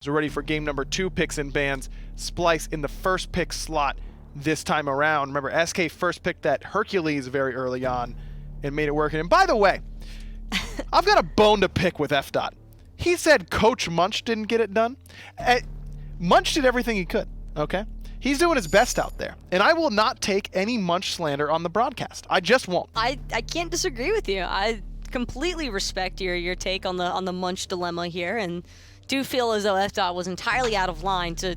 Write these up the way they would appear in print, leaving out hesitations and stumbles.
Are ready for game number 2 picks and bans. Splyce in the first pick slot this time around. Remember, SK first picked that Hercules very early on and made it work. And by the way, I've got a bone to pick with F. He said Coach Munch didn't get it done. Munch did everything he could, okay? He's doing his best out there. And I will not take any Munch slander on the broadcast. I just won't. I can't disagree with you. I completely respect your take on the Munch dilemma here, and do feel as though F. was entirely out of line to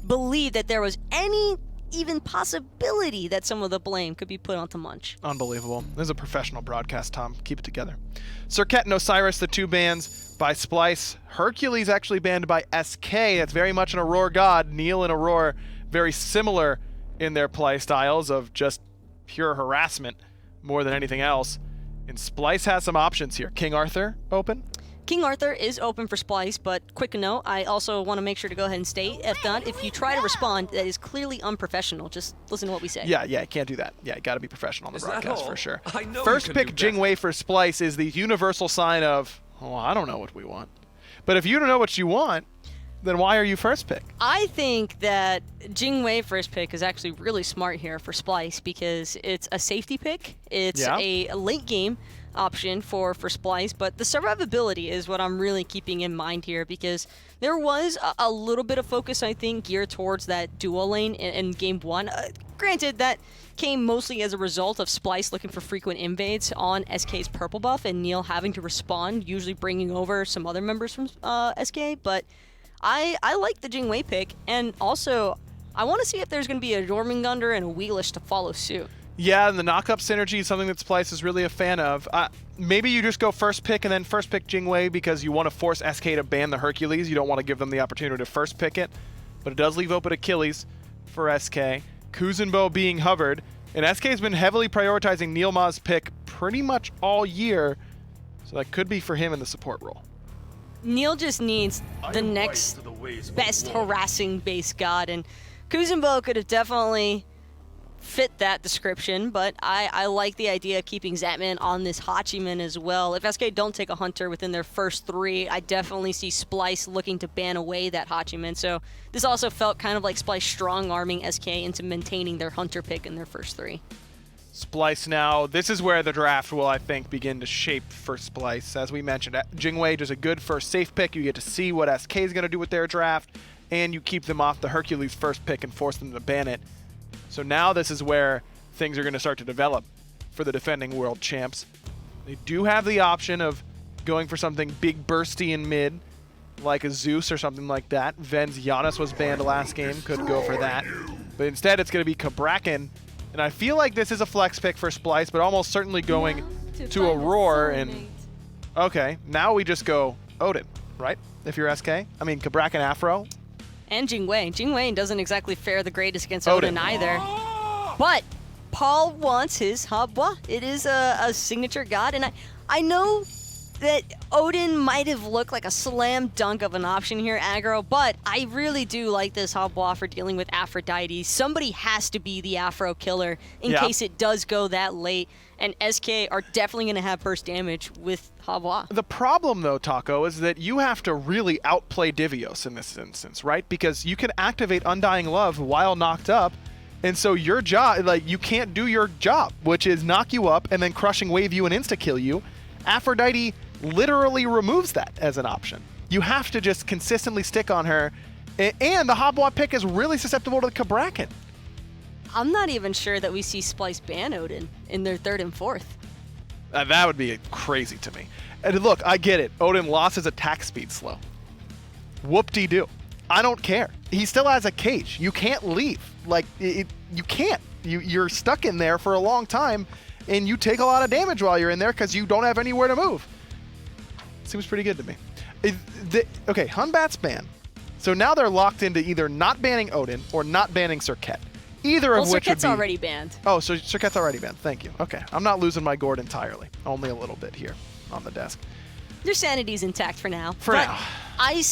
believe that there was any even possibility that some of the blame could be put onto Munch. Unbelievable. This is a professional broadcast, Tom. Keep it together. Serket and Osiris, the 2 bans by Splyce. Hercules actually banned by SK. That's very much an Aror god. Neil and Aror, very similar in their play styles of just pure harassment more than anything else. And Splyce has some options here. King Arthur open. King Arthur is open for Splyce, but quick note, I also want to make sure to go ahead and state, F. if you try to respond, that is clearly unprofessional. Just listen to what we say. Yeah, can't do that. Yeah, you got to be professional on the broadcast for sure. I know First pick Jing for Splyce is the universal sign of, oh, I don't know what we want. But if you don't know what you want, then why are you first pick? I think that Jing first pick is actually really smart here for Splyce because it's a safety pick. It's a late game option for Splyce, but the survivability is what I'm really keeping in mind here because there was a little bit of focus, I think, geared towards that duo lane in game 1. Granted, that came mostly as a result of Splyce looking for frequent invades on SK's purple buff and Neil having to respond, usually bringing over some other members from SK, but I like the Jing pick, and also I want to see if there's going to be a Jormungandr and a Wheelish to follow suit. Yeah, and the knock-up synergy is something that Splyce is really a fan of. Maybe you just go first pick and then first pick Jing because you want to force SK to ban the Hercules. You don't want to give them the opportunity to first pick it. But it does leave open Achilles for SK. Kuzenbo being hovered. And SK has been heavily prioritizing NeilMah's pick pretty much all year. So that could be for him in the support role. Neil just needs the next best harassing base god. And Kuzenbo could have definitely fit that description, but I like the idea of keeping Zapman on this Hachiman as well. If SK don't take a hunter within their first 3, I definitely see Splyce looking to ban away that Hachiman. So this also felt kind of like Splyce strong-arming SK into maintaining their hunter pick in their first 3. Splyce now, this is where the draft will, I think, begin to shape for Splyce. As we mentioned, Jing is a good first safe pick. You get to see what SK is going to do with their draft, and you keep them off the Hercules first pick and force them to ban it. So now this is where things are going to start to develop for the defending world champs. They do have the option of going for something big bursty in mid, like a Zeus or something like that. Ven's Giannis was banned last game, could go for that. But instead it's going to be Cabrakan. And I feel like this is a flex pick for Splyce, but almost certainly going to Aror. And okay, now we just go Odin, right? If you're SK. I mean, Cabrakan Afro. And Jing Wei doesn't exactly fare the greatest against Odin either. But Paul wants his Habwa. It is a signature god, and I know that Odin might have looked like a slam dunk of an option here, aggro, but I really do like this Habwa for dealing with Aphrodite. Somebody has to be the Afro killer in case it does go that late, and SK are definitely going to have burst damage with Habwa. The problem, though, Taco, is that you have to really outplay Divios in this instance, right? Because you can activate Undying Love while knocked up, and so your job, like, you can't do your job, which is knock you up and then crushing wave you and insta-kill you. Aphrodite literally removes that as an option. You have to just consistently stick on her, and the Habwa pick is really susceptible to the Cabrakan. I'm not even sure that we see Splyce ban Odin in their 3rd and 4th. That would be crazy to me. And look, I get it. Odin lost his attack speed slow. Whoop-de-doo. I don't care. He still has a cage. You can't leave. Like, you can't. You're stuck in there for a long time, and you take a lot of damage while you're in there because you don't have anywhere to move. Seems pretty good to me. Okay, Hunbat's ban. So now they're locked into either not banning Odin or not banning Serket. Either of which would be... Serket's already banned. Oh, so Serket's already banned. Thank you. Okay, I'm not losing my gourd entirely. Only a little bit here on the desk. Your sanity's intact for now. Now. I'm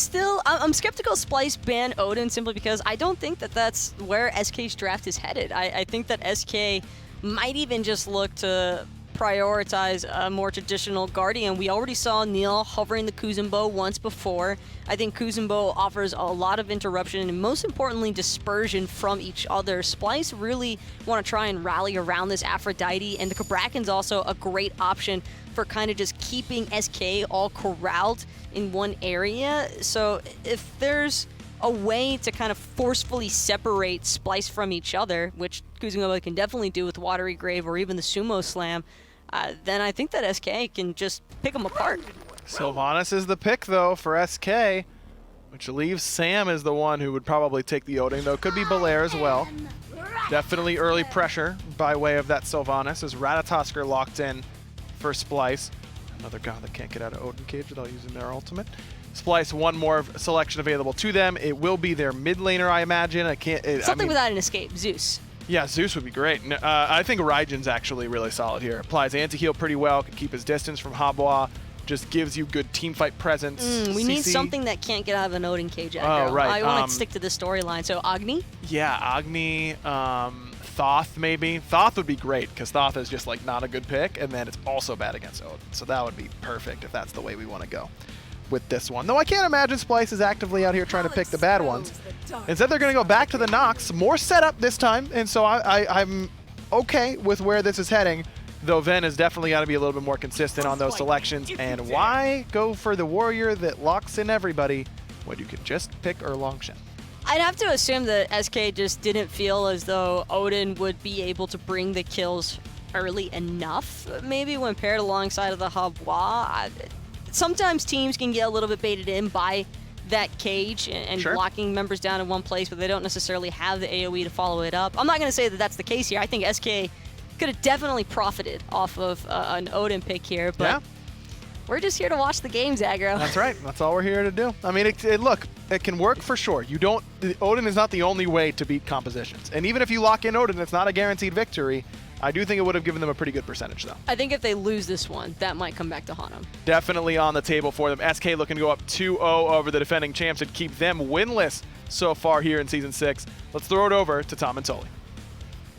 skeptical Splyce ban Odin simply because I don't think that that's where SK's draft is headed. I think that SK might even just look to prioritize a more traditional Guardian. We already saw Neil hovering the Kuzumbo once before. I think Kuzumbo offers a lot of interruption and most importantly dispersion from each other. Splyce really want to try and rally around this Aphrodite, and the Cabrakan's also a great option for kind of just keeping SK all corralled in one area. So if there's a way to kind of forcefully separate Splyce from each other, which Kuzumbo can definitely do with Watery Grave or even the Sumo Slam, then I think that SK can just pick them apart. Sylvanus is the pick, though, for SK, which leaves Sam as the one who would probably take the Odin, though it could be Belair as well. Definitely early pressure by way of that Sylvanus as Ratatoskr locked in for Splyce. Another god that can't get out of Odin Cage without using their ultimate. Splyce, one more selection available to them. It will be their mid laner, I imagine. Something without an escape, Zeus. Yeah, Zeus would be great. I think Raijin's actually really solid here. Applies anti-heal pretty well, can keep his distance from Habois, just gives you good teamfight presence. We need something that can't get out of an Odin Cage aggro. Oh, right. I want to stick to the storyline. So Agni? Yeah, Agni, Thoth maybe. Thoth would be great, because Thoth is just like not a good pick, and then it's also bad against Odin. So that would be perfect if that's the way we want to go with this one. Though I can't imagine Splyce is actively out here trying to pick the bad ones. Instead, they're going to go back to the Nox. More setup this time, and so I'm okay with where this is heading, though Ven has definitely got to be a little bit more consistent on those selections. And why go for the warrior that locks in everybody when you can just pick Erlang Shen? I'd have to assume that SK just didn't feel as though Odin would be able to bring the kills early enough. Maybe when paired alongside of the Habois. Sometimes teams can get a little bit baited in by that cage and Sure. locking members down in one place, but they don't necessarily have the AoE to follow it up. I'm not going to say that that's the case here. I think SK could have definitely profited off of an Odin pick here, but Yeah. we're just here to watch the games, aggro. That's right. That's all we're here to do. I mean, look, it can work for sure. Odin is not the only way to beat compositions. And even if you lock in Odin, it's not a guaranteed victory. I do think it would have given them a pretty good percentage, though. I think if they lose this one, that might come back to haunt them. Definitely on the table for them. SK looking to go up 2-0 over the defending champs and keep them winless so far here in Season 6. Let's throw it over to Tom and Tully.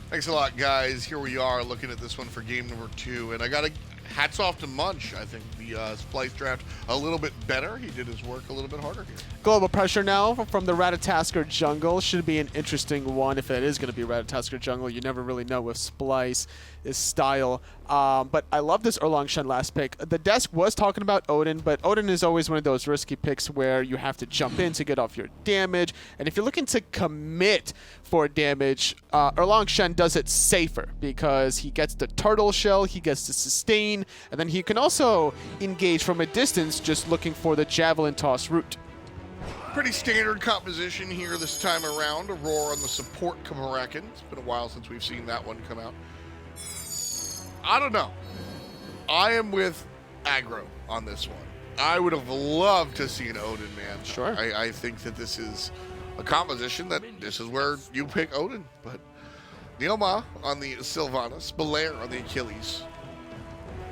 Thanks a lot, guys. Here we are looking at this one for game number 2, and I got to hats off to Munch. I think the Splyce draft a little bit better. He did his work a little bit harder here. Global pressure now from the Ratatoskr jungle. Should be an interesting one if it is going to be Ratatoskr jungle. You never really know with Splyce, his style. But I love this Erlang Shen last pick. The desk was talking about Odin, but Odin is always one of those risky picks where you have to jump in to get off your damage. And if you're looking to commit for damage, Erlang Shen does it safer because he gets the turtle shell, he gets the sustain, and then he can also engage from a distance just looking for the javelin toss route. Pretty standard composition here this time around. Aurora on the support Cabrakan. It's been a while since we've seen that one come out. I don't know. I am with aggro on this one. I would have loved to see an Odin, man. Sure. I think that this is a composition that this is where you pick Odin. But NeilMah on the Sylvanus, Belair on the Achilles,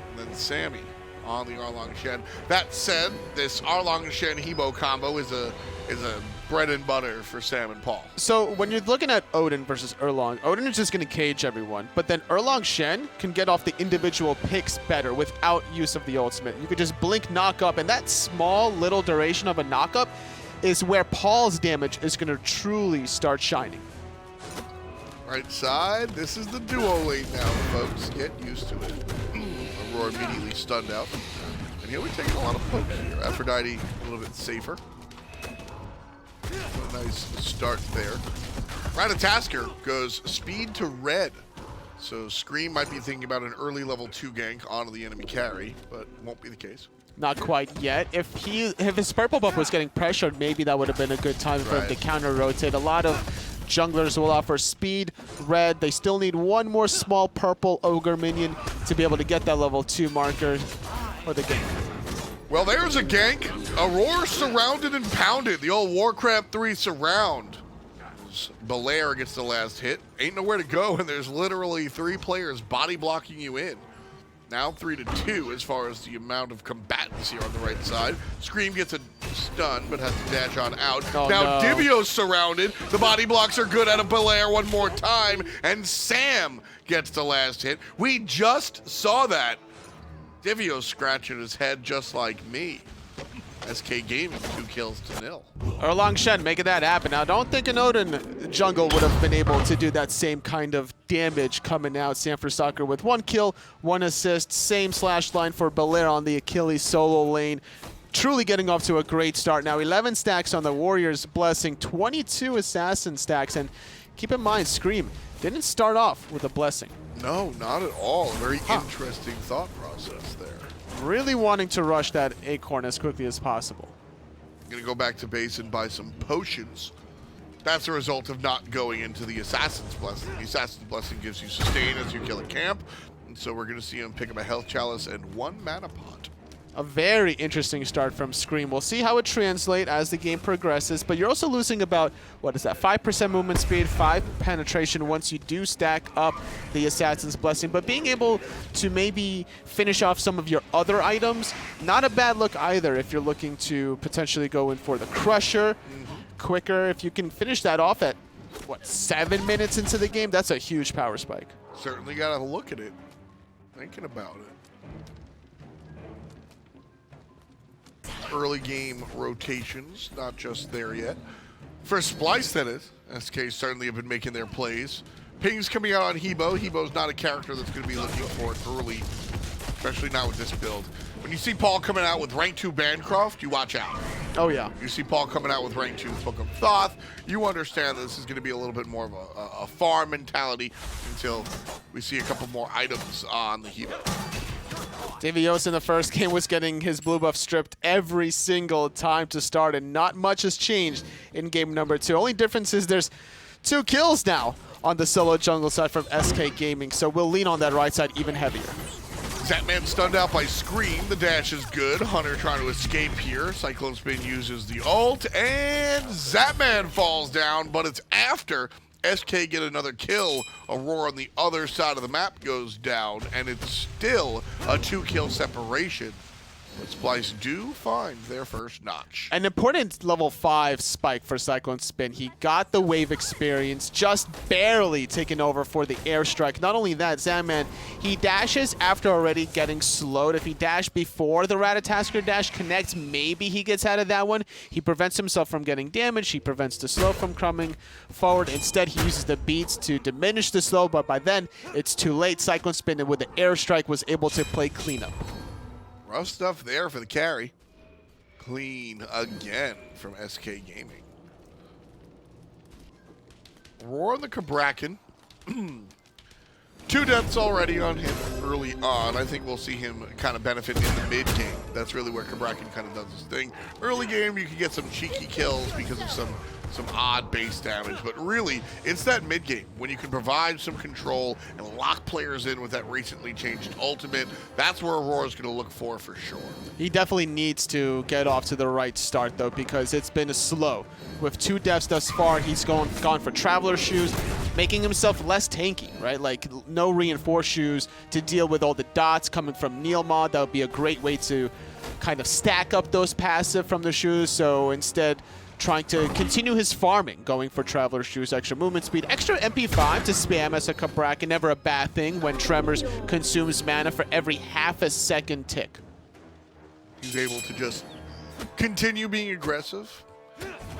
and then Sammy on the Erlang Shen. That said, this Erlang Shen Hebo combo is a bread and butter for Sam and Paul. So when you're looking at Odin versus Erlang, Odin is just going to cage everyone, but then Erlang Shen can get off the individual picks better without use of the ultimate. You could just blink knock up, and that small little duration of a knock up is where Paul's damage is going to truly start shining. Right side, this is the duo lane now, folks. Get used to it. Aurora immediately stunned out. And here we're taking a lot of pokes here. Aphrodite a little bit safer. A nice start there. Ratatoskr goes speed to red. So Scream might be thinking about an early level 2 gank onto the enemy carry, but won't be the case. Not quite yet. If his purple buff was getting pressured, maybe that would have been a good time for him to counter rotate. A lot of junglers will offer speed red. They still need one more small purple ogre minion to be able to get that level 2 marker for the gank. Well, there's a gank. Aurora surrounded and pounded. The old Warcraft 3 surround. Belair gets the last hit. Ain't nowhere to go, and there's literally 3 players body blocking you in. Now 3-2 as far as the amount of combatants here on the right side. Scream gets a stun, but has to dash on out. Oh, now no. Divios surrounded. The body blocks are good out of Belair one more time, and Sam gets the last hit. We just saw that. Divios scratching his head just like me. SK Gaming 2 kills to 0. Erlang Shen making that happen. Now, don't think an Odin jungle would have been able to do that same kind of damage coming out. Soccer with 1 kill, 1 assist. Same slash line for Belair on the Achilles solo lane. Truly getting off to a great start. Now, 11 stacks on the Warriors Blessing, 22 assassin stacks. And keep in mind, Scream didn't start off with a Blessing. No, not at all. A very interesting thought process there. Really wanting to rush that Acorn as quickly as possible. Gonna go back to base and buy some potions. That's a result of not going into the Assassin's Blessing. The Assassin's Blessing gives you sustain as you kill a camp, and so we're gonna see him pick up a health chalice and 1 mana pot. A very interesting start from Scream. We'll see how it translates as the game progresses, but you're also losing about, what is that, 5% movement speed, 5 penetration once you do stack up the Assassin's Blessing. But being able to maybe finish off some of your other items, not a bad look either if you're looking to potentially go in for the Crusher quicker. If you can finish that off at, what, 7 minutes into the game, that's a huge power spike. Certainly gotta look at it. Thinking about it. Early game rotations, not just there yet. For Splyce, that is. SK certainly have been making their plays. Pings coming out on Hebo. Hebo's not a character that's going to be looking for it early, especially not with this build. When you see Paul coming out with rank 2 Bancroft, you watch out. Oh, yeah. You see Paul coming out with rank 2 Book of Thoth, you understand that this is going to be a little bit more of a farm mentality until we see a couple more items on the Hebo. Divios in the first game was getting his blue buff stripped every single time to start, and not much has changed in game number 2. Only difference is there's 2 kills now on the solo jungle side from SK Gaming, so we'll lean on that right side even heavier. Zapman stunned out by Scream. The dash is good. Hunter trying to escape here. CycloneSpin uses the ult, and Zapman falls down, but it's after SK get another kill. Aurora on the other side of the map goes down, and it's still a 2-kill separation. But Splyce do find their first notch. An important level 5 spike for CycloneSpin. He got the wave experience, just barely taken over for the airstrike. Not only that, Zapman, he dashes after already getting slowed. If he dashed before the Ratatoskr dash connects, maybe he gets out of that one. He prevents himself from getting damaged. He prevents the slow from coming forward. Instead, he uses the beats to diminish the slow, but by then, it's too late. CycloneSpin, with the airstrike, was able to play cleanup. Rough stuff there for the carry. Clean again from SK Gaming. Roar on the Cabrakan. 2 deaths already on him early on. I think we'll see him kind of benefit in the mid game. That's really where Cabrakan kind of does his thing. Early game, you can get some cheeky kills because of some odd base damage, but really, it's that mid game when you can provide some control and lock players in with that recently changed ultimate. That's where Aurora's going to look for sure. He definitely needs to get off to the right start, though, because it's been slow. With 2 deaths thus far, he's gone for Traveler shoes, making himself less tanky, right? Like, no reinforced shoes to deal with all the dots coming from NeilMah. That would be a great way to kind of stack up those passive from the shoes, so instead, trying to continue his farming, going for Traveler Shoes, extra movement speed, extra MP5 to spam as a Cabrakan. Never a bad thing when Tremors consumes mana for every half a second tick. He's able to just continue being aggressive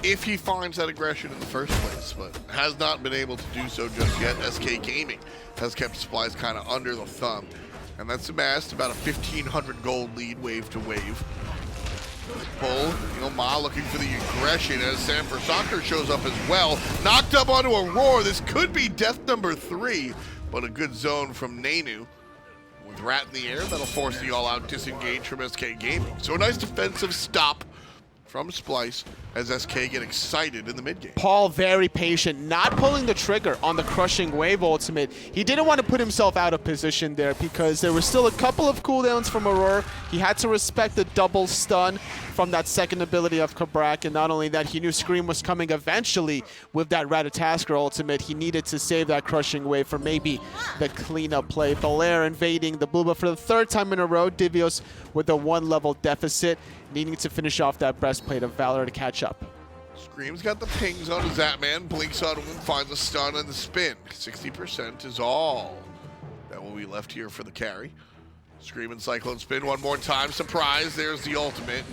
if he finds that aggression in the first place, but has not been able to do so just yet. SK Gaming has kept Splyce kind of under the thumb, and that's amassed about a 1,500 gold lead wave to wave. Pull, NeilMah looking for the aggression as Soccer shows up as well. Knocked up onto Aurora. This could be death number 3, but a good zone from Venenu. With Rat in the air, that'll force the all-out disengage from SK Gaming. So a nice defensive stop from Splyce. as SK get excited in the mid game. Paul very patient, not pulling the trigger on the crushing wave ultimate. He didn't want to put himself out of position there because there were still a couple of cooldowns from Aror. He had to respect the double stun from that second ability of Cabrakan. Not only that, he knew Scream was coming eventually with that Ratatoskr ultimate. He needed to save that crushing wave for maybe the cleanup play. Belair invading the blue buff for the third time in a row. Divios with a 1-level deficit, needing to finish off that breastplate of Valor to catch up. Scream's got the pings on Zapman, blinks on him, finds a stun and the spin. 60% is all that will be left here for the carry. Scream and CycloneSpin one more time. Surprise, there's the ultimate.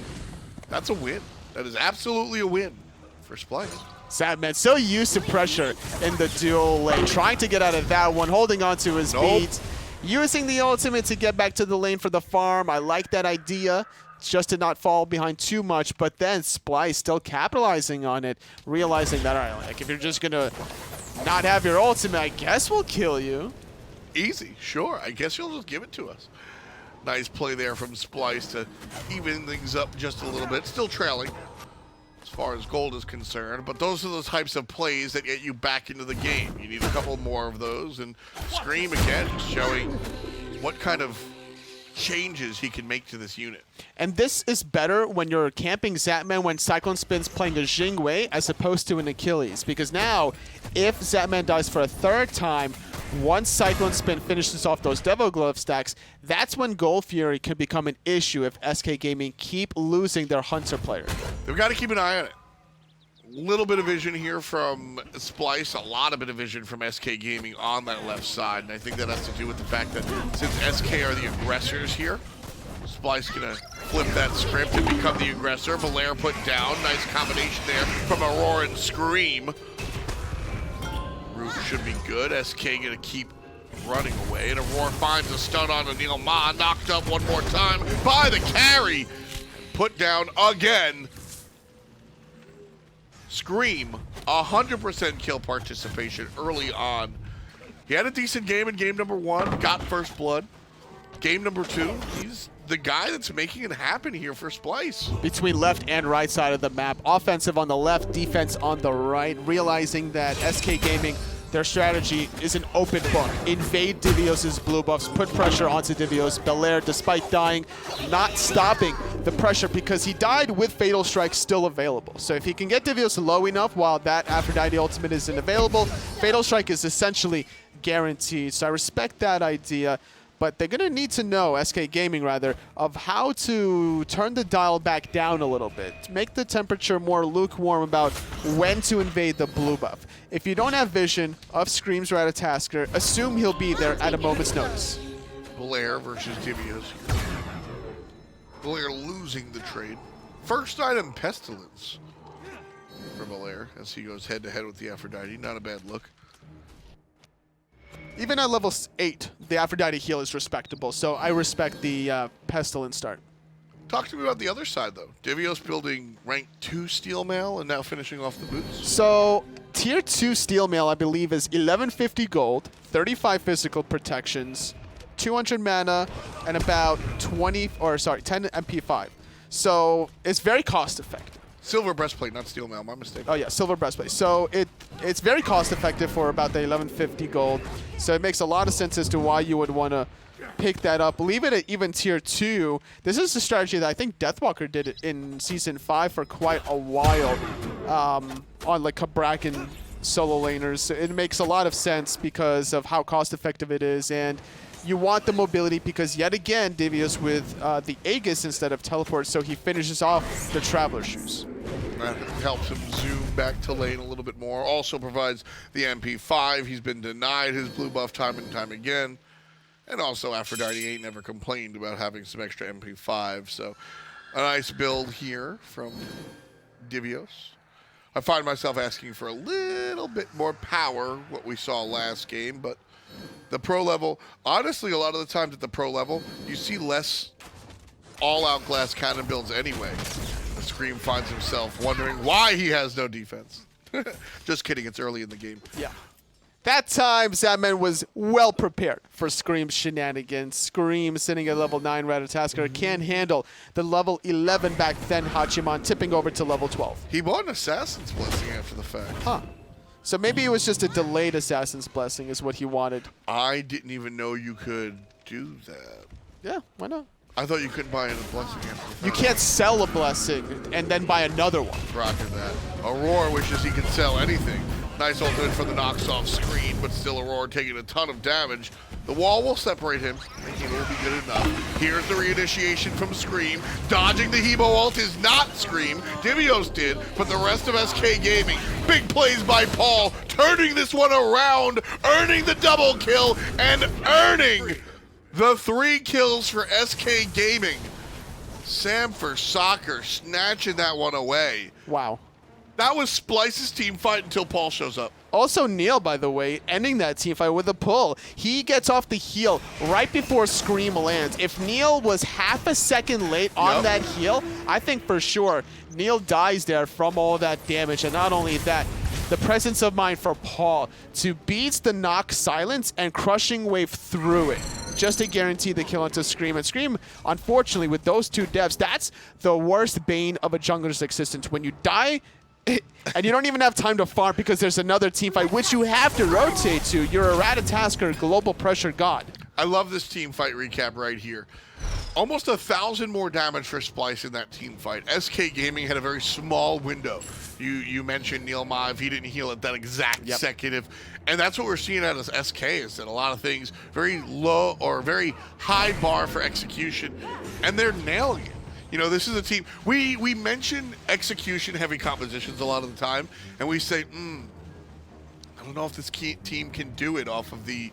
That's a win. That is absolutely a win for Splyce. Zapman so used to pressure in the dual lane, trying to get out of that one, holding on to his beats, using the ultimate to get back to the lane for the farm. I like that idea, just to not fall behind too much, but then Splyce still capitalizing on it, realizing that, all right, like if you're just gonna not have your ultimate, I guess we'll kill you. Easy, sure. I guess you'll just give it to us. Nice play there from Splyce to even things up just a little bit. Still trailing as far as gold is concerned, but those are the types of plays that get you back into the game. You need a couple more of those, and Scream again showing what kind of changes he can make to this unit. And this is better when you're camping Zapman when CycloneSpin's playing a Jing as opposed to an Achilles, because now if Zapman dies for a third time, once CycloneSpin finishes off those Devil Glove stacks, that's when Gold Fury can become an issue if SK Gaming keep losing their Hunter player. They've got to keep an eye on it. Little bit of vision here from Splyce, a lot of bit of vision from SK Gaming on that left side, and I think that has to do with the fact that since SK are the aggressors here, Splyce gonna flip that script and become the aggressor. Belair put down, nice combination there from Aror and Scream. Root should be good. SK gonna keep running away, and Aror finds a stun on NeilMah, knocked up one more time by the carry, put down again. Scream, 100% kill participation early on. He had a decent game in game number 1, got first blood. Game number 2, he's the guy that's making it happen here for Splyce. Between left and right side of the map, offensive on the left, defense on the right, realizing that SK Gaming, their strategy is an open book. Invade Divios' blue buffs, put pressure onto Divios. Belair, despite dying, not stopping the pressure because he died with Fatal Strike still available. So if he can get Divios low enough while that Aphrodite ultimate isn't available, Fatal Strike is essentially guaranteed. So I respect that idea. But they're going to need to know, SK Gaming rather, of how to turn the dial back down a little bit. Make the temperature more lukewarm about when to invade the blue buff. If you don't have vision of Scream's Ratatoskr, assume he'll be there at a moment's notice. Belair versus Divios here. Belair losing the trade. First item, Pestilence for Belair as he goes head-to-head with the Aphrodite. Not a bad look. Even at level 8, the Aphrodite heal is respectable, so I respect the Pestilence start. Talk to me about the other side, though. Divios building rank 2 Steel Mail and now finishing off the boots. So, tier 2 Steel Mail, I believe, is 1150 gold, 35 physical protections, 200 mana, and about 10 MP5. So, it's very cost-effective. Silver breastplate, not steel mail, my mistake. Oh yeah, silver breastplate. So it's very cost effective for about the 1150 gold. So it makes a lot of sense as to why you would want to pick that up. Leave it at even tier 2. This is a strategy that I think Deathwalker did in Season 5 for quite a while on like Cabrakan solo laners. So it makes a lot of sense because of how cost effective it is, and you want the mobility because yet again Divios with the Aegis instead of teleport, so he finishes off the Traveler Shoes. That helps him zoom back to lane a little bit more. Also provides the MP5. He's been denied his blue buff time and time again. And also Aphrodite ain't never complained about having some extra MP5. So a nice build here from Divios. I find myself asking for a little bit more power, what we saw last game, but the pro level, honestly, a lot of the times at the pro level, you see less all-out glass cannon builds anyway. Scream finds himself wondering why he has no defense. Just kidding, it's early in the game. Yeah. That time, Zapman was well prepared for Scream shenanigans. Scream sitting at level 9 Ratatoskr can't handle the level 11 back then Hachiman tipping over to level 12. He bought an Assassin's Blessing after the fact. Huh. So maybe it was just a delayed Assassin's Blessing is what he wanted. I didn't even know you could do that. Yeah, why not? I thought you couldn't buy a blessing after the fact. You can't sell a blessing and then buy another one. Roger that. Aror wishes he could sell anything. Nice ultimate for the knocks off screen, but still Aror taking a ton of damage. The wall will separate him. Thinking it will be good enough. Here's the reinitiation from Scream. Dodging the Hebo ult is not Scream. Divios did, but the rest of SK Gaming. Big plays by Paul, turning this one around, earning the double kill, and earning the 3 kills for SK Gaming. Sam for Soccer snatching that one away. Wow. That was Splyce's team fight until Paul shows up. Also, Neil, by the way, ending that team fight with a pull. He gets off the heal right before Scream lands. If Neil was half a second late on that heal, I think for sure Neil dies there from all that damage. And not only that, the presence of mind for Paul to beat the knock silence and crushing wave through it, just to guarantee the kill onto Scream. And Scream, unfortunately, with those 2 deaths, that's the worst bane of a jungler's existence. When you die, and you don't even have time to farm because there's another team fight, which you have to rotate to. You're a Ratatoskr global pressure god. I love this team fight recap right here. Almost 1,000 more damage for Splyce in that team fight. SK Gaming had a very small window. You mentioned NeilMah, if he didn't heal at that exact second. And that's what we're seeing out of SK, is that a lot of things, very low or very high bar for execution, and they're nailing it. You know, this is a team, we mention execution-heavy compositions a lot of the time, and we say, I don't know if this team can do it off of the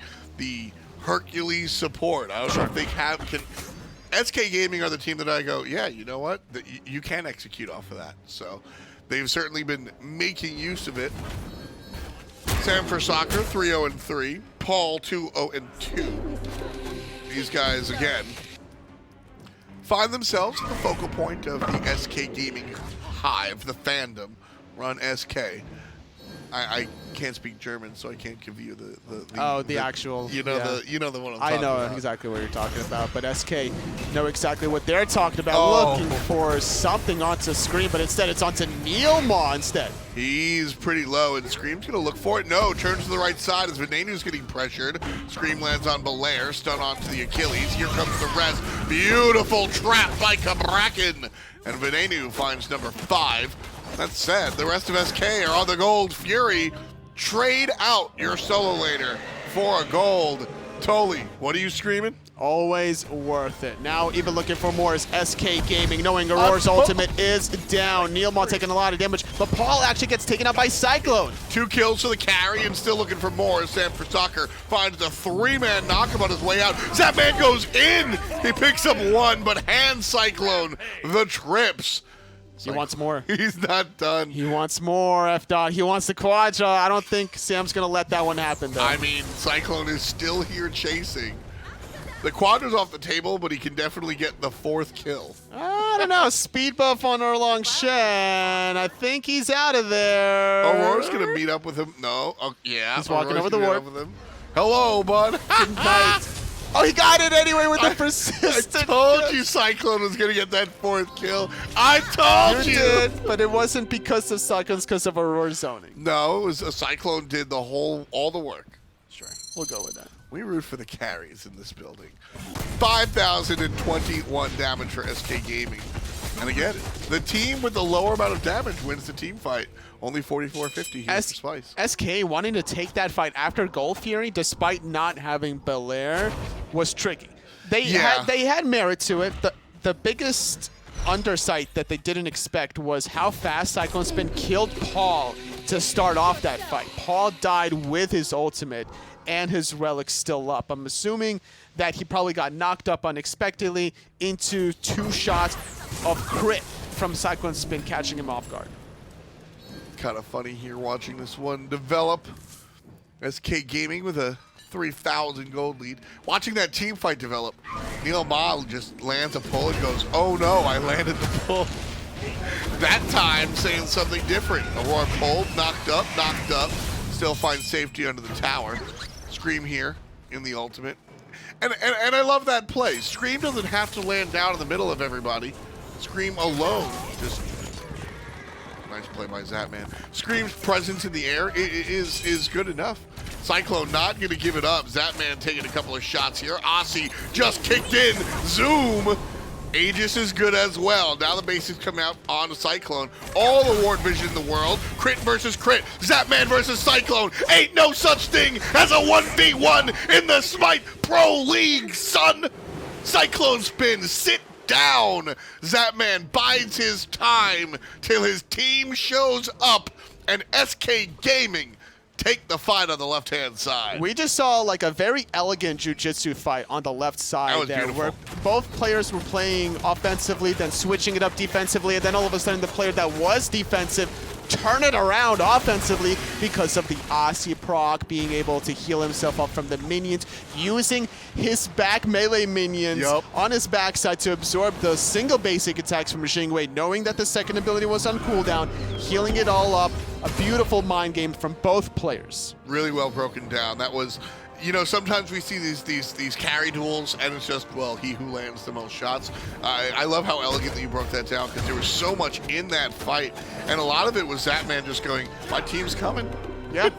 Hercules support. I don't know if they can. SK Gaming are the team that I go, yeah, you know what? You can execute off of that. So they've certainly been making use of it. Sam for Soccer, 3-0-3. Paul, 2-0-2. These guys, again, find themselves at the focal point of the SK Gaming hive, the fandom, run SK. I can't speak German, so I can't give you the actual. You know the one I'm talking about. I know exactly what you're talking about, but SK know exactly what they're talking about. Looking for something onto Scream, but instead it's onto NeilMah instead. He's pretty low, and Scream's gonna look for it. No, turns to the right side as Venenu's getting pressured. Scream lands on Belair, stun onto the Achilles. Here comes the rest. Beautiful trap by Cabrakan, and Venenu finds number 5. That said, the rest of SK are on the gold fury. Trade out your solo laner for a gold. Toli, what are you screaming? Always worth it. Now even looking for more is SK Gaming, knowing Auror's ultimate is down. NeilMah taking a lot of damage, but Paul actually gets taken out by Cyclone. 2 kills for the carry, and still looking for more as Sam for Soccer finds a 3-man knockup on his way out. Zapman goes in! He picks up 1, but hands Cyclone the trips. He wants more. He's not done. He wants more, F-Dot. He wants the Quadra. I don't think Sam's going to let that one happen, though. I mean, Cyclone is still here chasing. The Quadra's off the table, but he can definitely get the 4th kill. I don't know. Speed buff on Erlang Shen. I think he's out of there. Aurora's going to meet up with him. No. Oh, yeah. He's walking over the warp. Hello, bud. Good night. Oh, he got it anyway with the persistent. I told you Cyclone was going to get that 4th kill. I told you. You did, but it wasn't because of Cyclones, because of Aurora zoning. No, it was a Cyclone did all the work. Sure, we'll go with that. We root for the carries in this building. 5,021 damage for SK Gaming. And again, the team with the lower amount of damage wins the team fight. Only 4450 here for Splyce. SK wanting to take that fight after Gold Fury, despite not having Belair, was tricky. They had merit to it. The biggest undersight that they didn't expect was how fast CycloneSpin killed Paul to start off that fight. Paul died with his ultimate and his relic still up. I'm assuming that he probably got knocked up unexpectedly into 2 shots of crit from CycloneSpin catching him off guard. Kind of funny here watching this one develop. SK Gaming with a 3,000 gold lead. Watching that team fight develop. NeilMah just lands a pull and goes, oh no, I landed the pull. That time saying something different. Aurora pulled, knocked up. still finds safety under the tower. Scream here in the ultimate. And I love that play. Scream doesn't have to land down in the middle of everybody. Scream alone just... Nice play by Zapman. Scream's presence in the air is good enough. Cyclone not going to give it up. Zapman taking a couple of shots here. Aussie just kicked in. Zoom. Aegis is good as well. Now the basics come out on Cyclone. All the ward vision in the world. Crit versus crit. Zapman versus Cyclone. Ain't no such thing as a 1v1 in the SMITE Pro League, son. CycloneSpin, sit down. Zapman bides his time till his team shows up, and SK Gaming take the fight on the left-hand side. We just saw like a very elegant jiu-jitsu fight on the left side. That was there, beautiful. where both players were playing offensively, then switching it up defensively, and then all of a sudden the player that was defensive turn it around offensively because of the Aussie proc, being able to heal himself up from the minions, using his back melee minions on his backside to absorb the single basic attacks from Jing, knowing that the second ability was on cooldown, healing it all up. A beautiful mind game from both players. Really well broken down. That was, you know, sometimes we see these carry duels, and it's just, well, he who lands the most shots. I love how elegantly you broke that down, because there was so much in that fight, and a lot of it was Zapman just going, my team's coming. Yeah,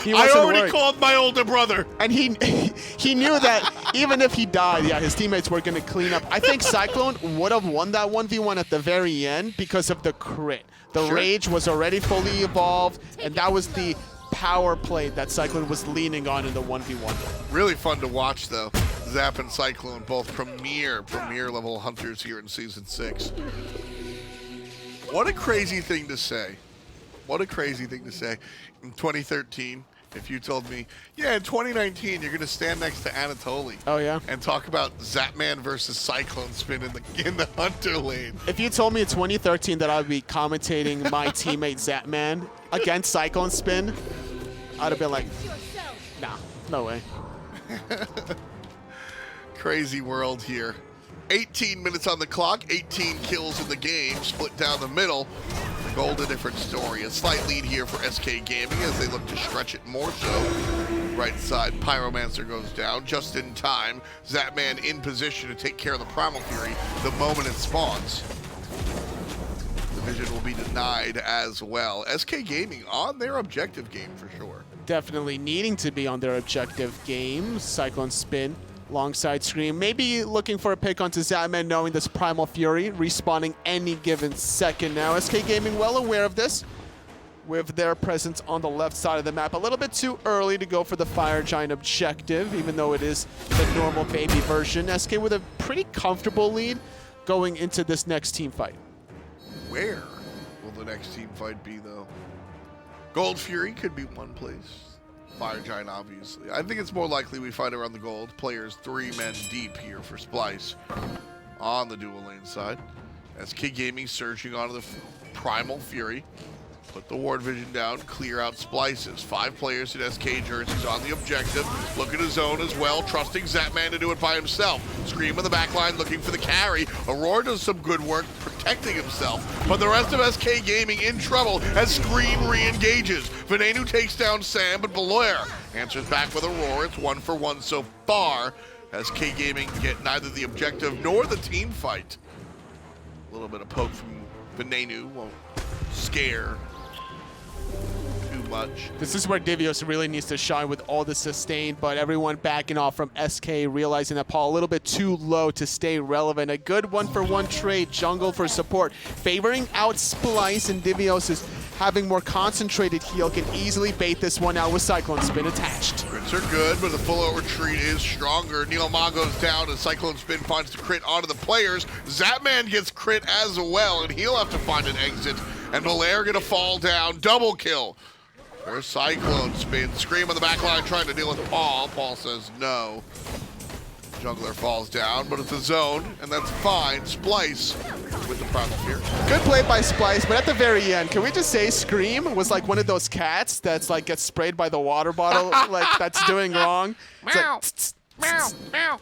I already called my older brother. And he knew that even if he died, his teammates were going to clean up. I think Cyclone would have won that 1v1 at the very end because of the crit. The rage was already fully evolved, and that was the power play that Cyclone was leaning on in the 1v1. Really fun to watch, though. Zap and Cyclone, both premier level hunters here in Season 6. What a crazy thing to say. What a crazy thing to say. In 2013, if you told me, yeah, in 2019, you're going to stand next to Anatoly. Oh, yeah? And talk about Zapman versus CycloneSpin in the Hunter lane. If you told me in 2013 that I'd be commentating my teammate Zapman against CycloneSpin, I'd have been like, nah, no way. Crazy world here. 18 minutes on the clock, 18 kills in the game, split down the middle. The gold, a different story. A slight lead here for SK Gaming as they look to stretch it more so. Right side, Pyromancer goes down just in time. Zapman in position to take care of the Primal Fury the moment it spawns. The vision will be denied as well. SK Gaming on their objective game for sure. Definitely needing to be on their objective game. CycloneSpin alongside Scream, maybe looking for a pick onto Zapman, knowing this Primal Fury respawning any given second now. SK Gaming well aware of this with their presence on the left side of the map. A little bit too early to go for the Fire Giant objective, even though it is the normal baby version. SK with a pretty comfortable lead going into this next team fight. Where will the next team fight be, though? Gold Fury could be one place. Fire Giant, obviously. I think it's more likely we fight around the gold. Players 3 men deep here for Splyce on the dual lane side. SK Gaming surging onto the Primal Fury. Put the ward vision down, clear out Splyces. 5 players in SK jerseys on the objective. Look at his zone as well, trusting Zapman to do it by himself. Scream in the back line looking for the carry. Aror does some good work protecting himself, but the rest of SK Gaming in trouble as Scream re-engages. Venenu takes down Sam, but Belair answers back with Aror. It's 1-for-1 so far. SK Gaming get neither the objective nor the team fight. A little bit of poke from Venenu won't scare too much. This is where Divios really needs to shine with all the sustain, but everyone backing off from SK, realizing that Paul a little bit too low to stay relevant. A good 1-for-1 trade, jungle for support, favoring out Splyce, and Divios is having more concentrated heal, can easily bait this one out with CycloneSpin attached. Crits are good, but the full-out retreat is stronger. NeilMah goes down as CycloneSpin finds the crit onto the players. Zapman gets crit as well, and he'll have to find an exit. And Belair gonna fall down. Double kill. There's CycloneSpin. Scream on the back line trying to deal with Paul. Paul says no. Jungler falls down, but it's a zone, and that's fine. Splyce with the Primal Fear. Good play by Splyce, but at the very end, can we just say Scream was like one of those cats that's like gets sprayed by the water bottle, like that's doing wrong? It's like, Meow, meow,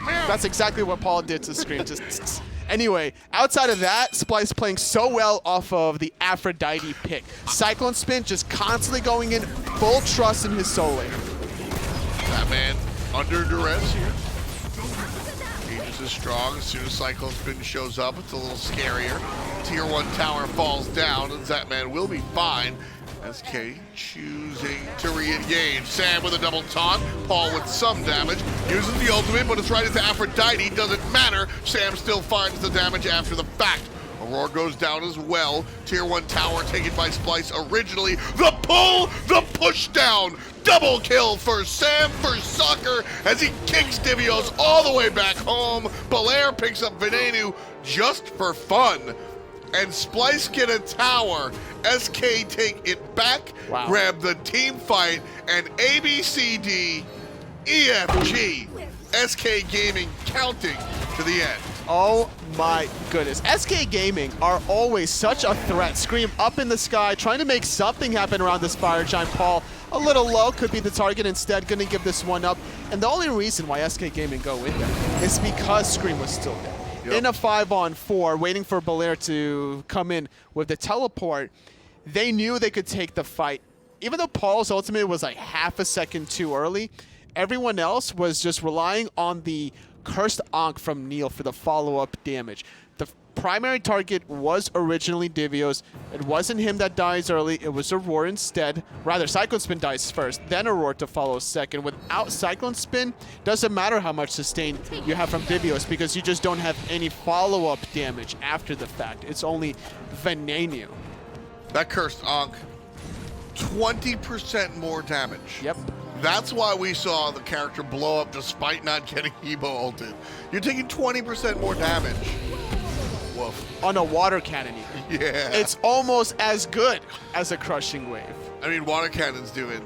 meow. that's exactly what Paul did to Scream. Just Anyway, outside of that, Splyce playing so well off of the Aphrodite pick. CycloneSpin just constantly going in, full trust in his soul lane. Zapman under duress here. Aegis is strong. As soon as CycloneSpin shows up, it's a little scarier. Tier 1 tower falls down, and Zapman will be fine. SK choosing to re-engage. Sam with a double taunt. Paul with some damage. Uses the ultimate, but it's right into Aphrodite. Doesn't matter. Sam still finds the damage after the fact. Aurora goes down as well. Tier 1 tower taken by Splyce originally. The pull, the push down. Double kill for Sam for Soccer as he kicks Divios all the way back home. Belair picks up Venenu just for fun. And Splyce get a tower. SK take it back, grab the team fight, and ABCD, EFG, SK Gaming counting to the end. Oh my goodness. SK Gaming are always such a threat. Scream up in the sky, trying to make something happen around this Fire Giant. Paul a little low, could be the target instead, gonna give this one up. And the only reason why SK Gaming go in there is because Scream was still there. Yep. In a 5-on-4, waiting for Belair to come in with the teleport, they knew they could take the fight. Even though Paul's ultimate was like half a second too early, everyone else was just relying on the Cursed Ankh from Neil for the follow-up damage. The primary target was originally Divios. It wasn't him that dies early, it was Aurora instead. Rather, CycloneSpin dies first, then Aurora to follow second. Without CycloneSpin, doesn't matter how much sustain you have from Divios because you just don't have any follow-up damage after the fact. It's only Venenu. That Cursed Ankh, 20% more damage. Yep. That's why we saw the character blow up despite not getting Ebo ulted. You're taking 20% more damage. Woof. On a water cannon even. Yeah. It's almost as good as a Crushing Wave. I mean, water cannon's doing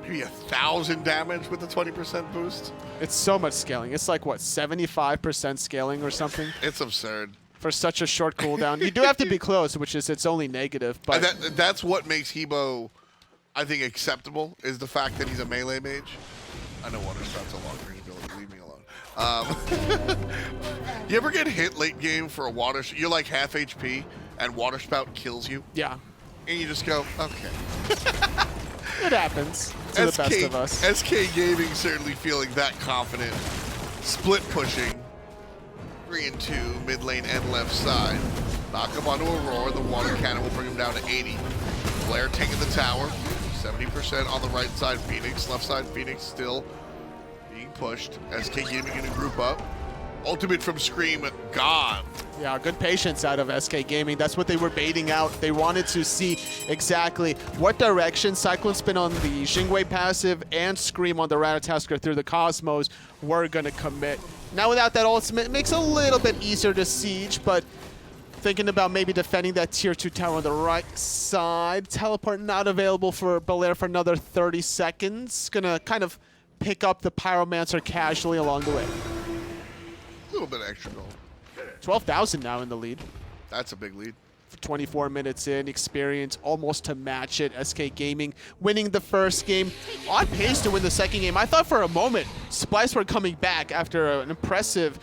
maybe 1,000 damage with the 20% boost. It's so much scaling. It's like, what, 75% scaling or something? It's absurd. For such a short cooldown. You do have to be close, which is it's only negative. But that's what makes Hebo, I think, acceptable, is the fact that he's a melee mage. I know water spout's a long range ability. Leave me alone. You ever get hit late game for a water? You're like half HP, and water spout kills you. Yeah. And you just go, okay. It happens to the best of us. SK Gaming certainly feeling that confident. Split pushing. 3 and 2, mid lane and left side. Knock him onto Aurora. The water cannon will bring him down to 80. Belair taking the tower. 70% on the right side, Phoenix. Left side, Phoenix still being pushed. SK Gaming in a group up. Ultimate from Scream, gone. Yeah, good patience out of SK Gaming. That's what they were baiting out. They wanted to see exactly what direction CycloneSpin on the Jingwei passive and Scream on the Ratatoskr through the Cosmos were going to commit. Now without that ultimate, it makes it a little bit easier to siege, but thinking about maybe defending that tier 2 tower on the right side. Teleport not available for Belair for another 30 seconds. Gonna kind of pick up the Pyromancer casually along the way. A little bit extra gold. 12,000 now in the lead. That's a big lead. 24 minutes in, experience almost to match it. SK Gaming winning the first game, on pace to win the second game. I thought for a moment Splyce were coming back after an impressive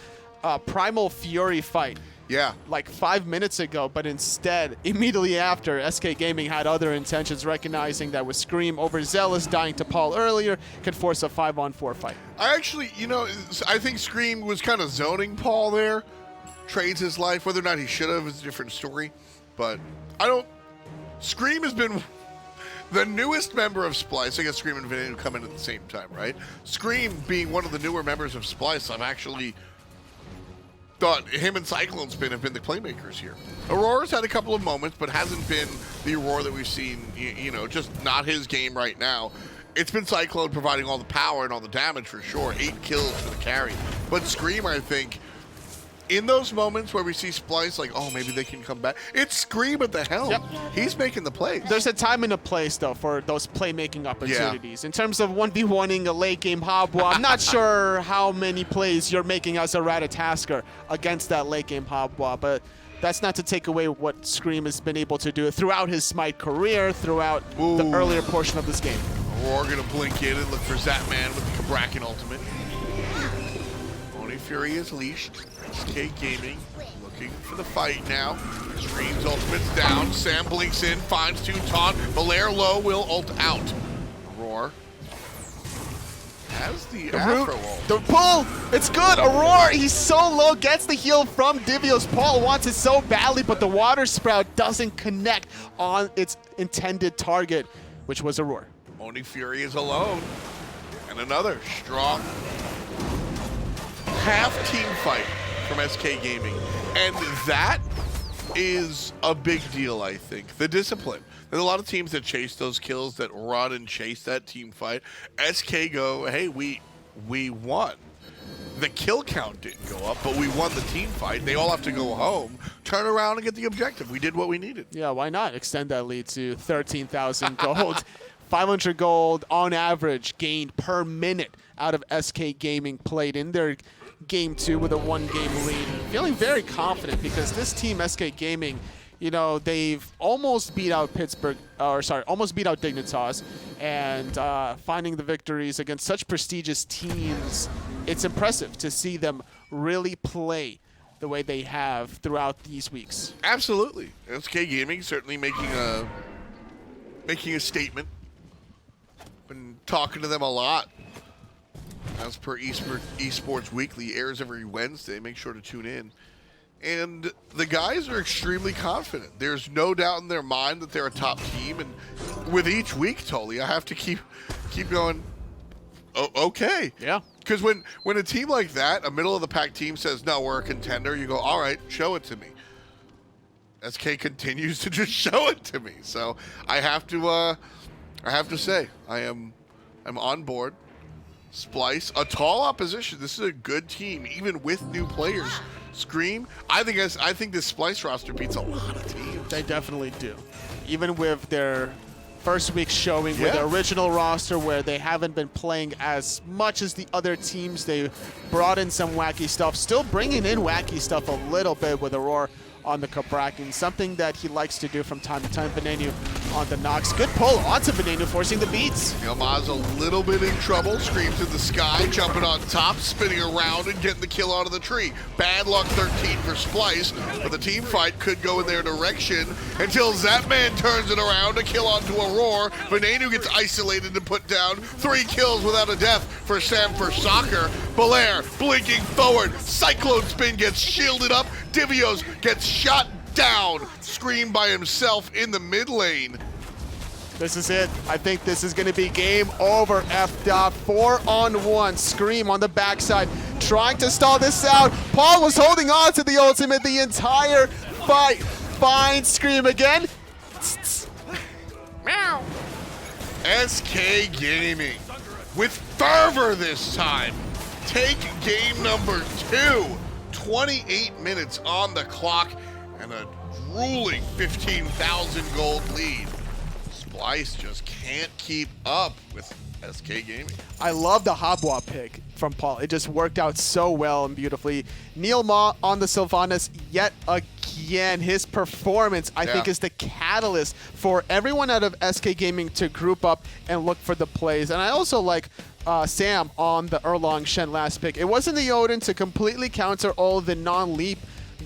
Primal Fury fight. Yeah. Like 5 minutes ago, but instead, immediately after, SK Gaming had other intentions, recognizing that with Scream overzealous dying to Paul earlier, could force a 5-on-4 fight. I actually, I think Scream was kind of zoning Paul there. Trades his life. Whether or not he should have is a different story. But Scream has been the newest member of Splyce. I guess Scream and Venenu come in at the same time, right? Scream being one of the newer members of Splyce, I've actually thought him and CycloneSpin have been the playmakers here. Aurora's had a couple of moments, but hasn't been the Aurora that we've seen, just not his game right now. It's been Cyclone providing all the power and all the damage for sure. 8 kills for the carry. But Scream, I think, in those moments where we see Splyce, like, oh, maybe they can come back, it's Scream at the helm. Yep. He's making the plays. There's a time and a place, though, for those playmaking opportunities. Yeah. In terms of 1v1ing a late game Hobwa, I'm not sure how many plays you're making as a Ratatoskr against that late game Hobwa, but that's not to take away what Scream has been able to do throughout his Smite career, throughout the earlier portion of this game. Aurora gonna blink in and look for Zapman with the Cabrakan ultimate. Only Fury is leashed. SK Gaming looking for the fight now. Scream's ultimate's down. Sam blinks in, finds two taunt. Belair low will ult out. Roar has the Afro ult. The pull! It's good! Aror, he's so low, gets the heal from Divios. Paul wants it so badly, but the water sprout doesn't connect on its intended target, which was Aror. Only Fury is alone. And another strong half team fight from SK Gaming. And that is a big deal, I think. The discipline. There's a lot of teams that chase those kills, that run and chase that team fight. SK go, hey, we won. The kill count didn't go up, but we won the team fight. They all have to go home, turn around and get the objective. We did what we needed. Yeah, why not extend that lead to 13,000 gold. 500 gold on average gained per minute out of SK Gaming played in their game 2 with a 1-game lead. Feeling very confident because this team, SK Gaming, you know, they've almost beat out almost beat out Dignitas, and finding the victories against such prestigious teams, it's impressive to see them really play the way they have throughout these weeks. Absolutely. SK Gaming certainly making a statement. Been talking to them a lot. As per Esports Weekly, airs every Wednesday. Make sure to tune in. And the guys are extremely confident. There's no doubt in their mind that they're a top team. And with each week, Tully, I have to keep going, oh, okay. Yeah. Because when a team like that, a middle-of-the-pack team says, no, we're a contender, you go, all right, show it to me. SK continues to just show it to me. So I have to say, I'm on board. Splyce, a tall opposition. This is a good team, even with new players. Scream, I think this Splyce roster beats a lot of teams. They definitely do. Even with their first week showing with the original roster where they haven't been playing as much as the other teams, they brought in some wacky stuff, still bringing in wacky stuff a little bit with Aror on the Cabrakan, something that he likes to do from time to time. Venenu on the Nox. Good pull onto Venenu, forcing the beats. NeilMah's a little bit in trouble. Screams in the sky, jumping on top, spinning around, and getting the kill out of the tree. Bad luck 13 for Splyce, but the team fight could go in their direction until Zapman turns it around to kill onto Aror. Venenu gets isolated and put down. 3 kills without a death for Sam for soccer. Belair blinking forward. CycloneSpin gets shielded up. Divios gets shot down. Scream by himself in the mid lane. This is it. I think this is going to be game over. F-Dot 4-on-1. Scream on the backside, trying to stall this out. Paul was holding on to the ultimate the entire fight. Finds Scream again. Meow. SK Gaming with fervor this time. Take game number 2. 28 minutes on the clock and a grueling 15,000 gold lead. Splyce just can't keep up with SK Gaming. I love the Habwa pick from Paul. It just worked out so well and beautifully. NeilMah on the Sylvanus yet again. His performance, I think, is the catalyst for everyone out of SK Gaming to group up and look for the plays. And I also like Sam on the Erlang Shen last pick. It wasn't the Odin to completely counter all the non-leap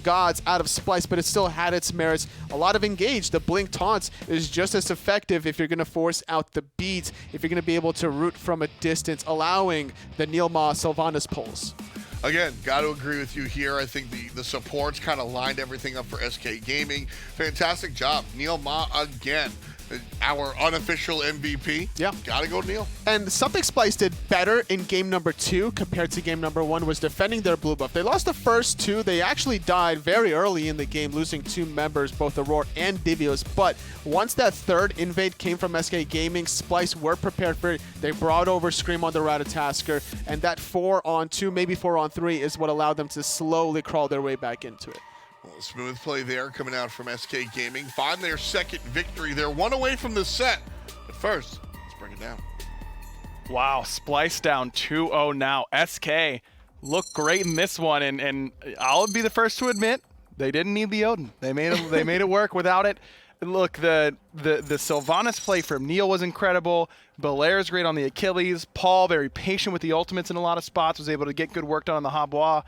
gods out of Splyce, but it still had its merits. A lot of engage. The blink taunts is just as effective if you're going to force out the beats, if you're going to be able to root from a distance, allowing the NeilMah Sylvanus pulls. Again, got to agree with you here. I think the supports kind of lined everything up for SK Gaming. Fantastic job. NeilMah again. Our unofficial MVP. Yeah. Gotta go Neil. And something Splyce did better in game number 2 compared to game number 1 was defending their blue buff. They lost the first 2. They actually died very early in the game, losing 2 members, both Aror and Divios. But once that third invade came from SK Gaming, Splyce were prepared for it. They brought over Scream on the Ratatoskr, and that 4-on-2, maybe 4-on-3 is what allowed them to slowly crawl their way back into it. Well, smooth play there coming out from SK Gaming. Find their second victory. They're 1 away from the set. But first, let's bring it down. Wow, Splyce down 2-0 now. SK looked great in this one, and I'll be the first to admit they didn't need the Odin. They made it work without it. Look, the Sylvanus play from Neil was incredible. Belair's great on the Achilles. Paul, very patient with the ultimates in a lot of spots, was able to get good work done on the Habois.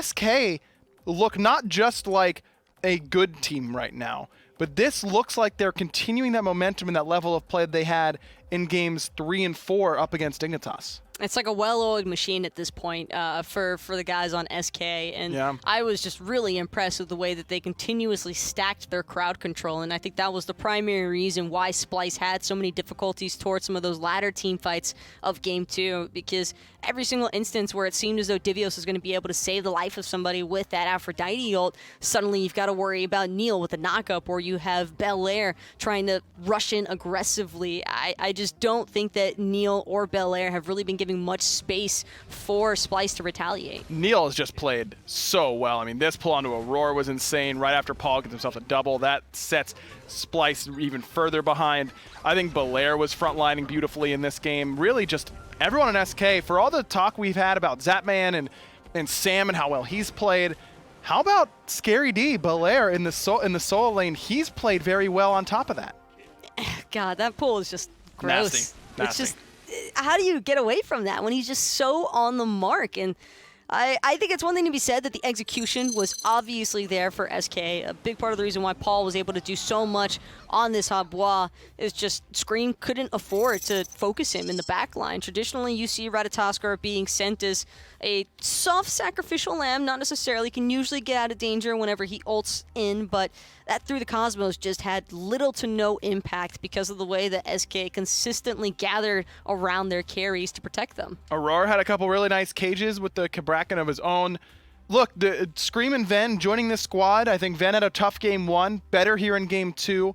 SK look not just like a good team right now, but this looks like they're continuing that momentum and that level of play that they had in games 3 and 4 up against Dignitas. It's like a well-oiled machine at this point for the guys on SK, and I was just really impressed with the way that they continuously stacked their crowd control, and I think that was the primary reason why Splyce had so many difficulties towards some of those latter team fights of Game 2, because every single instance where it seemed as though Divios was going to be able to save the life of somebody with that Aphrodite ult, suddenly you've got to worry about Neil with a knockup, or you have Belair trying to rush in aggressively. I just don't think that Neil or Belair have really been giving much space for Splyce to retaliate. Neil has just played so well. I mean, this pull onto Aror was insane. Right after Paul gets himself a double, that sets Splyce even further behind. I think Belair was frontlining beautifully in this game. Really just everyone in SK, for all the talk we've had about Zapman and Sam and how well he's played, how about Scary D, Belair in the solo lane? He's played very well on top of that. God, that pull is just gross. Nasty. It's just, how do you get away from that when he's just so on the mark? And I think it's one thing to be said that the execution was obviously there for SK. A big part of the reason why Paul was able to do so much on this Habois is just Scream couldn't afford to focus him in the back line. Traditionally, you see Ratatoskr being sent as a soft sacrificial lamb, not necessarily, can usually get out of danger whenever he ults in, but that through the Cosmos just had little to no impact because of the way that SK consistently gathered around their carries to protect them. Aurora had a couple really nice cages with the Cabrakan of his own. Look, the Scream and Ven joining this squad. I think Ven had a tough game 1, better here in game 2.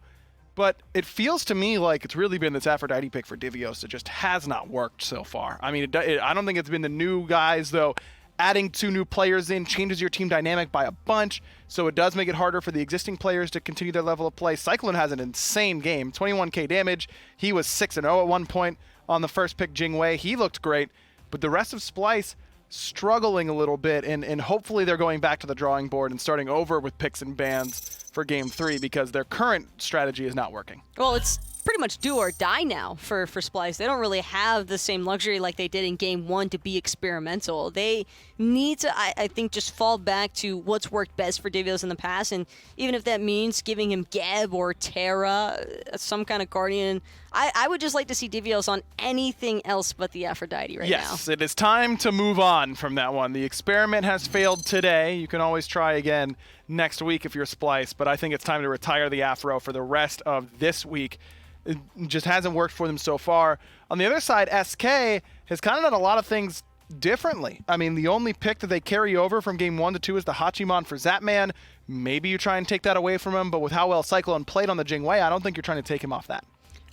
But it feels to me like it's really been this Aphrodite pick for Divios that just has not worked so far. I mean, I don't think it's been the new guys, though. Adding 2 new players in changes your team dynamic by a bunch, so it does make it harder for the existing players to continue their level of play. Cyclone has an insane game, 21k damage. He was 6-0 at one point on the first pick, Jing. He looked great, but the rest of Splyce struggling a little bit, and hopefully they're going back to the drawing board and starting over with picks and bans for game 3 because their current strategy is not working. Well, it's pretty much do or die now for Splyce. They don't really have the same luxury like they did in game 1 to be experimental. They need to, I think, just fall back to what's worked best for Divios in the past, and even if that means giving him Geb or Terra, some kind of Guardian, I would just like to see Divios on anything else but the Aphrodite right now. Yes, it is time to move on from that one. The experiment has failed today. You can always try again next week if you're Splyce, but I think it's time to retire the Afro for the rest of this week. It just hasn't worked for them so far. On the other side, SK has kind of done a lot of things differently. I mean, the only pick that they carry over from game 1 to 2 is the Hachiman for Zapman. Maybe you try and take that away from him, but with how well Cyclone played on the Jing, I don't think you're trying to take him off that.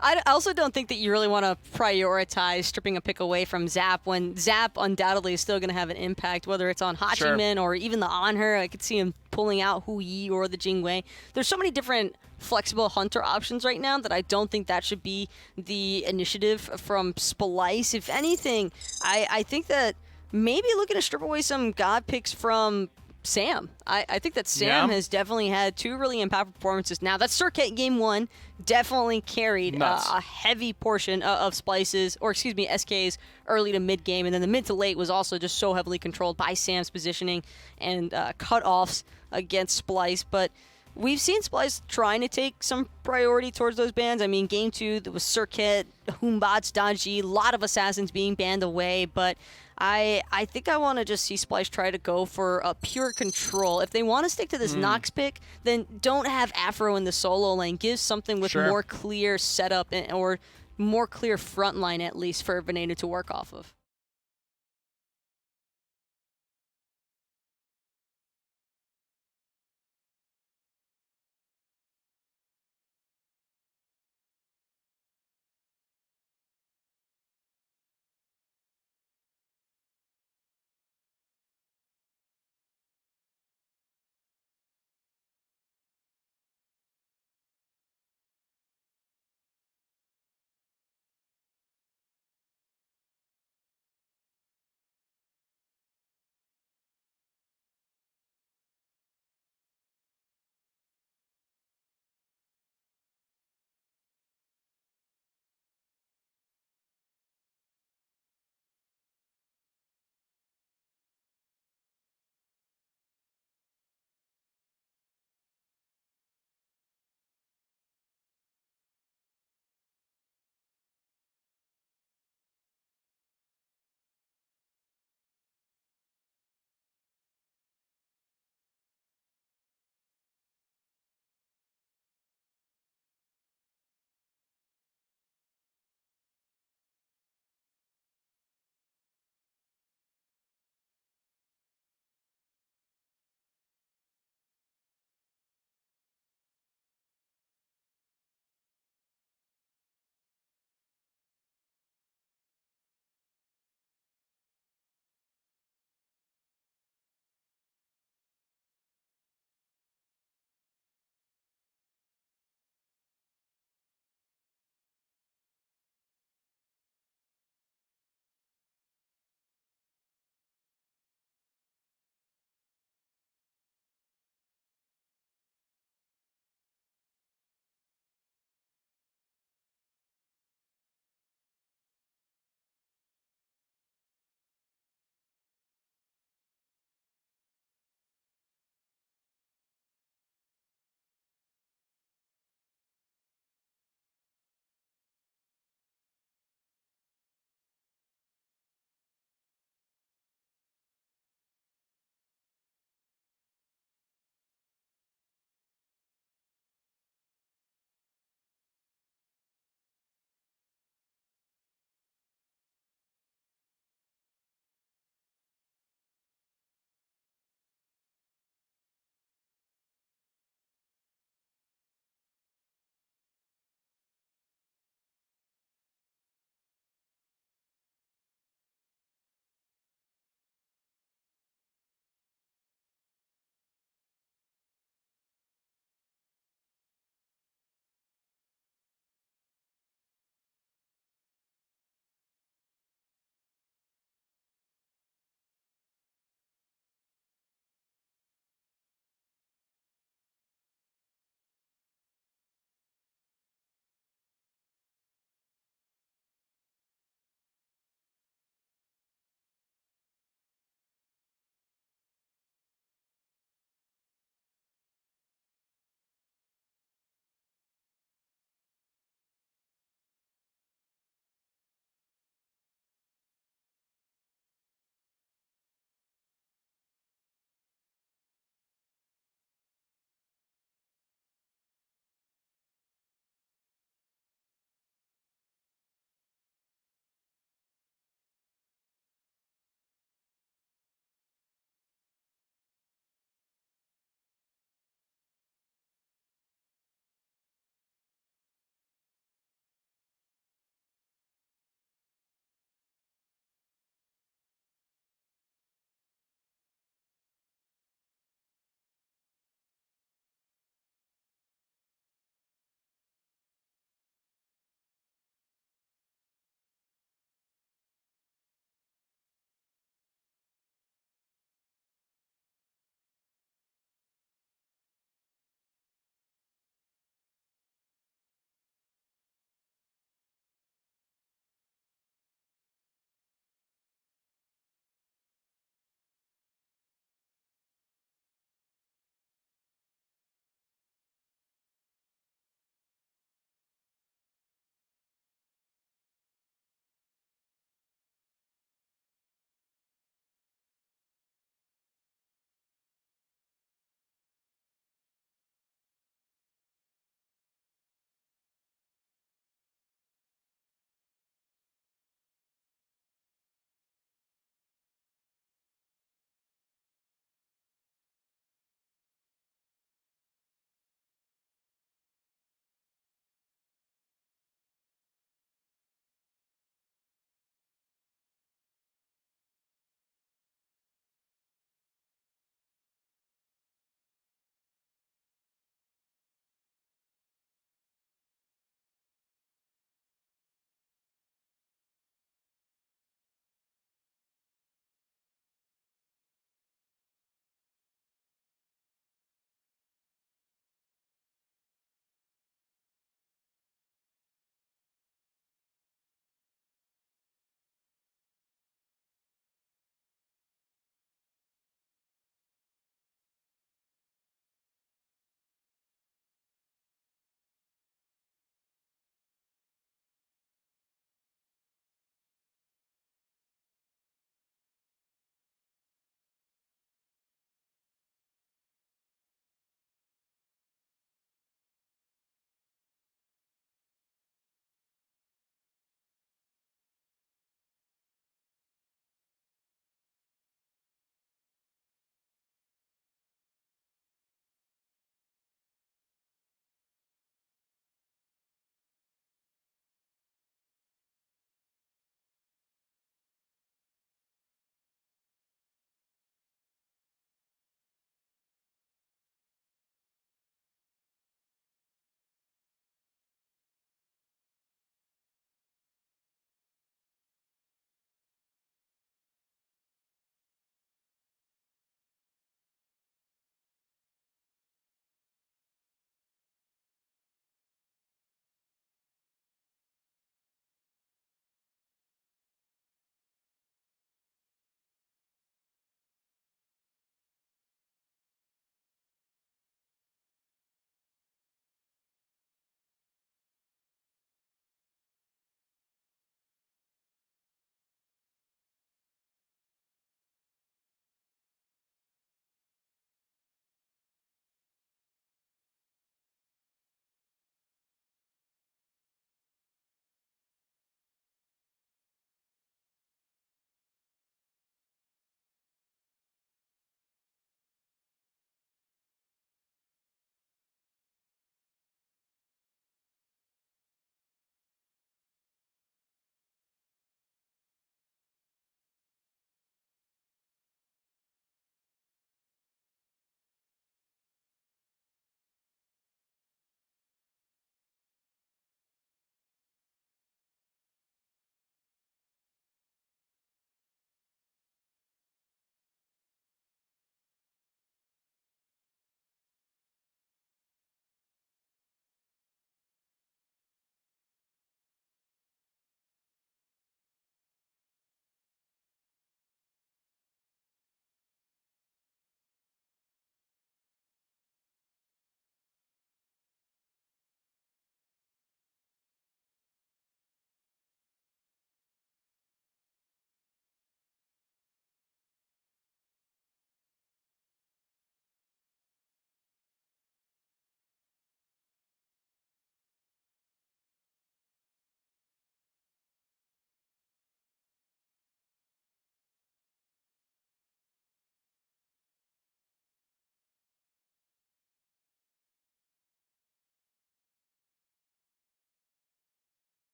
I also don't think that you really want to prioritize stripping a pick away from Zap when Zap undoubtedly is still going to have an impact, whether it's on Hachiman or even the Anher. I could see him pulling out Hui or the Jing Wei. There's so many different flexible hunter options right now that I don't think that should be the initiative from Splyce. If anything, I think that maybe looking to strip away some god picks from Sam. I think that Sam has definitely had 2 really impactful performances. Now, that Circuit game 1 definitely carried a heavy portion of Splyce's, or excuse me, SK's early to mid game, and then the mid to late was also just so heavily controlled by Sam's positioning and cutoffs against Splyce. But we've seen Splyce trying to take some priority towards those bans. I mean, game 2, there was Circuit, Humbots, Dodgy, a lot of assassins being banned away, but I think I want to just see Splyce try to go for a pure control. If they want to stick to this Nox pick, then don't have Afro in the solo lane. Give something with more clear setup or more clear front line, at least, for Venenu to work off of.